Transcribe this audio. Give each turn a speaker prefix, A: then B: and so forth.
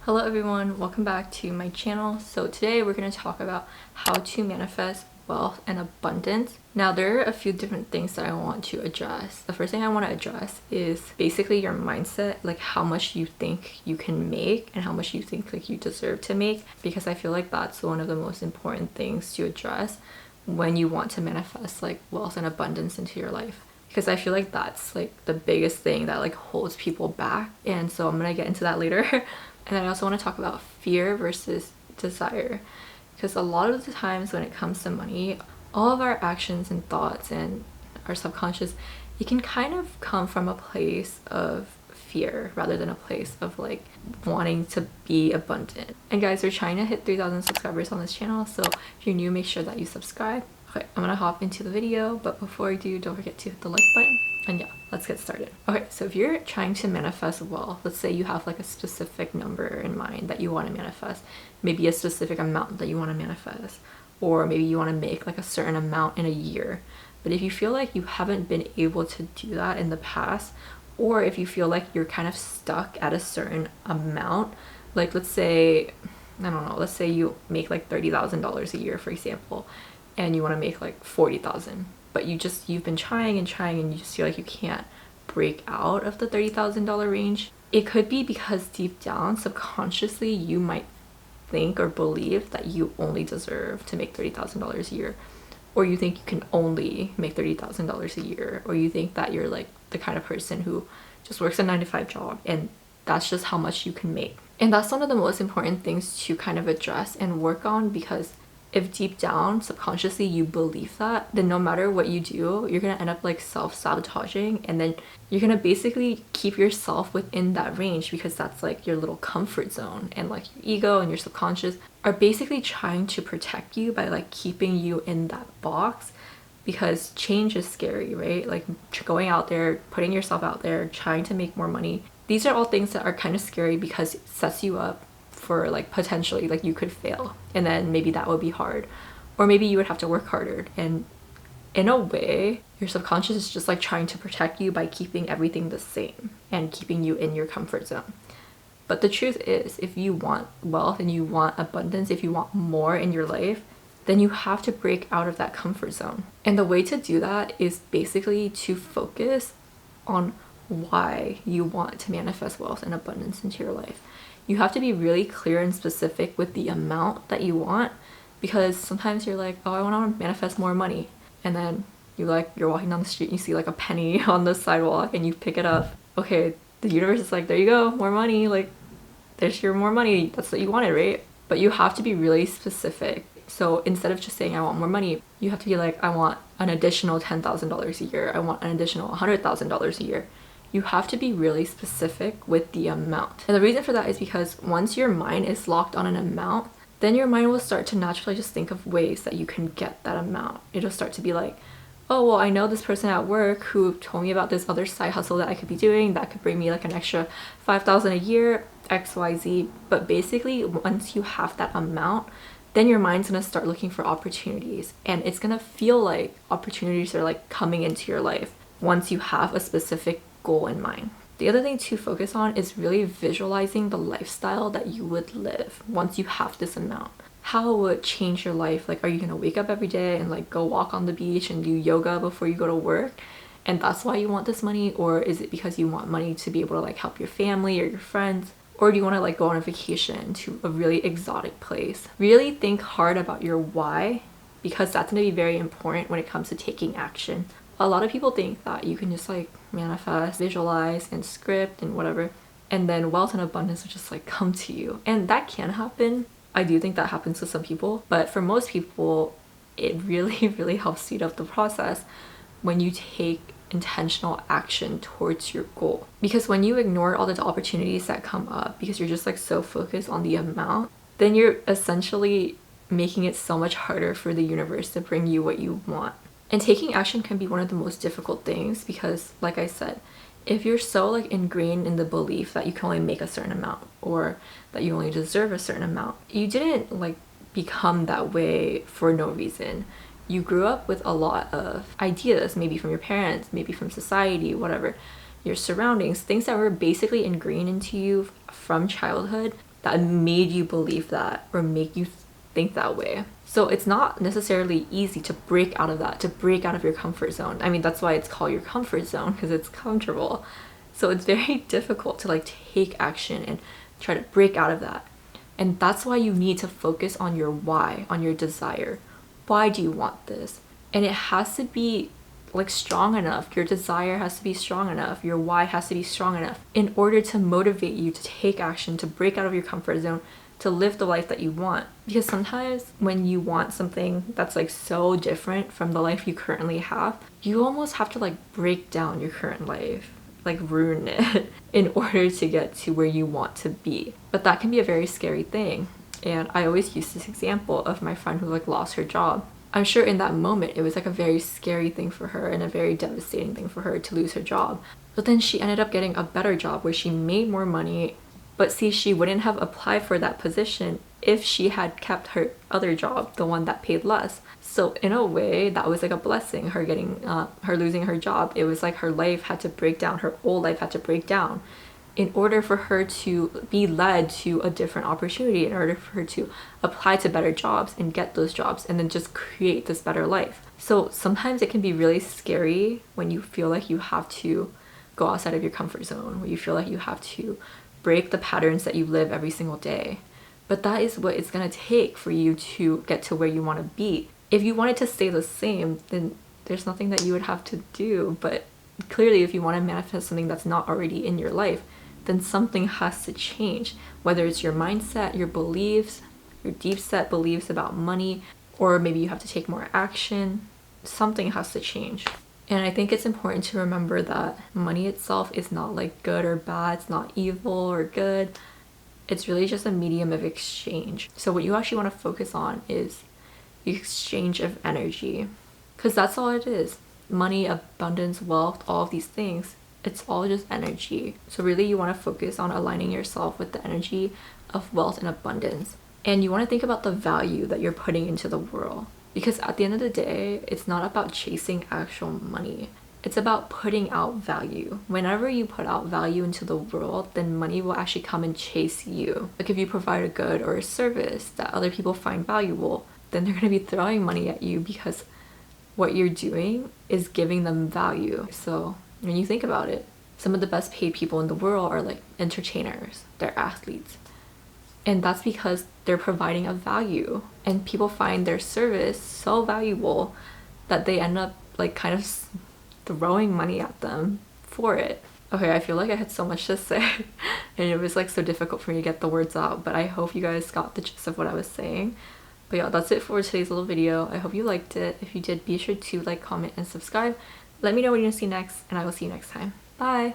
A: Hello everyone, welcome back to my channel. So today we're going to talk about how to manifest wealth and abundance. Now there are a few different things that I want to address. The first thing I want to address is basically your mindset, like how much you think you can make and how much you think like you deserve to make, because I feel like that's one of the most important things to address when you want to manifest like wealth and abundance into your life. Because I feel like that's like the biggest thing that like holds people back, and so I'm gonna get into that later. And then I also want to talk about fear versus desire, because a lot of the times when it comes to money, all of our actions and thoughts and our subconscious, it can kind of come from a place of fear rather than a place of like wanting to be abundant. And guys, we're trying to hit 3,000 subscribers on this channel, so if you're new, make sure that you subscribe. Okay, I'm gonna hop into the video, but before I do, don't forget to hit the like button. And yeah, let's get started. Okay, so if you're trying to manifest wealth, let's say you have like a specific number in mind that you want to manifest, maybe a specific amount that you want to manifest, or maybe you want to make like a certain amount in a year. But if you feel like you haven't been able to do that in the past, or if you feel like you're kind of stuck at a certain amount, like let's say, I don't know, let's say you make like $30,000 a year, for example, and you want to make like 40,000, but you've been trying and you just feel like you can't break out of the $30,000 range. It could be because deep down, subconsciously, you might think or believe that you only deserve to make $30,000 a year, or you think you can only make $30,000 a year, or you think that you're like the kind of person who just works a 9-to-5 job and that's just how much you can make. And that's one of the most important things to kind of address and work on, because if deep down subconsciously you believe that, then no matter what you do, you're gonna end up like self-sabotaging, and then you're gonna basically keep yourself within that range, because that's like your little comfort zone, and like your ego and your subconscious are basically trying to protect you by like keeping you in that box, because change is scary, right? Like going out there, putting yourself out there, trying to make more money, these are all things that are kind of scary because it sets you up for like potentially like you could fail, and then maybe that would be hard, or maybe you would have to work harder. And in a way, your subconscious is just like trying to protect you by keeping everything the same and keeping you in your comfort zone. But the truth is, if you want wealth and you want abundance, if you want more in your life, then you have to break out of that comfort zone. And the way to do that is basically to focus on why you want to manifest wealth and abundance into your life. You have to be really clear and specific with the amount that you want, because sometimes you're like, oh, I want to manifest more money, and then you're walking down the street and you see like a penny on the sidewalk and you pick it up. Okay, the universe is like, there you go, more money, like there's your more money, that's what you wanted, right? But you have to be really specific. So instead of just saying I want more money, you have to be like, I want an additional $10,000 a year, I want an additional $100,000 a year. You have to be really specific with the amount. And the reason for that is because once your mind is locked on an amount, then your mind will start to naturally just think of ways that you can get that amount. It'll start to be like, oh, well, I know this person at work who told me about this other side hustle that I could be doing that could bring me like an extra $5,000 a year, XYZ. But basically, once you have that amount, then your mind's gonna start looking for opportunities, and it's gonna feel like opportunities are like coming into your life once you have a specific goal in mind. The other thing to focus on is really visualizing the lifestyle that you would live once you have this amount. How would it change your life? Like, are you gonna wake up every day and like go walk on the beach and do yoga before you go to work, and that's why you want this money? Or is it because you want money to be able to like help your family or your friends? Or do you want to like go on a vacation to a really exotic place? Really think hard about your why, because that's going to be very important when it comes to taking action. A lot of people think that you can just like manifest, visualize, and script and whatever, and then wealth and abundance will just like come to you. And that can happen. I do think that happens to some people, but for most people, it really, really helps speed up the process when you take intentional action towards your goal. Because when you ignore all the opportunities that come up because you're just like so focused on the amount, then you're essentially making it so much harder for the universe to bring you what you want. And taking action can be one of the most difficult things, because like I said, if you're so like ingrained in the belief that you can only make a certain amount, or that you only deserve a certain amount, you didn't like become that way for no reason. You grew up with a lot of ideas, maybe from your parents, maybe from society, whatever, your surroundings, things that were basically ingrained into you from childhood that made you believe that or make you think that way. So it's not necessarily easy to break out of that, to break out of your comfort zone. I mean, that's why it's called your comfort zone, because it's comfortable. So it's very difficult to like take action and try to break out of that. And that's why you need to focus on your why, on your desire. Why do you want this? And it has to be like strong enough. Your desire has to be strong enough. Your why has to be strong enough in order to motivate you to take action, to break out of your comfort zone, to live the life that you want. Because sometimes when you want something that's like so different from the life you currently have, you almost have to like break down your current life, like ruin it in order to get to where you want to be. But that can be a very scary thing. And I always use this example of my friend who like lost her job. I'm sure in that moment it was like a very scary thing for her and a very devastating thing for her to lose her job. But then she ended up getting a better job where she made more money. But see, she wouldn't have applied for that position if she had kept her other job, the one that paid less. So in a way, that was like a blessing, her getting, her losing her job. It was like her life had to break down, her old life had to break down in order for her to be led to a different opportunity, in order for her to apply to better jobs and get those jobs and then just create this better life. So sometimes it can be really scary when you feel like you have to go outside of your comfort zone, where you feel like you have to break the patterns that you live every single day. But that is what it's going to take for you to get to where you want to be. If you wanted to stay the same, then there's nothing that you would have to do. But clearly, if you want to manifest something that's not already in your life, then something has to change. Whether it's your mindset, your beliefs, your deep set beliefs about money, or maybe you have to take more action, something has to change. And I think it's important to remember that money itself is not like good or bad, it's not evil or good. It's really just a medium of exchange. So what you actually want to focus on is the exchange of energy, because that's all it is. Money, abundance, wealth, all of these things, it's all just energy. So really you want to focus on aligning yourself with the energy of wealth and abundance. And you want to think about the value that you're putting into the world. Because at the end of the day, it's not about chasing actual money. It's about putting out value. Whenever you put out value into the world, then money will actually come and chase you. Like if you provide a good or a service that other people find valuable, then they're going to be throwing money at you because what you're doing is giving them value. So when you think about it, some of the best paid people in the world are like entertainers, they're athletes. And that's because they're providing a value, and people find their service so valuable that they end up like kind of throwing money at them for it. Okay, I feel like I had so much to say and it was like so difficult for me to get the words out, but I hope you guys got the gist of what I was saying. But yeah, that's it for today's little video. I hope you liked it. If you did, be sure to like, comment, and subscribe. Let me know what you want to see next, and I will see you next time. Bye!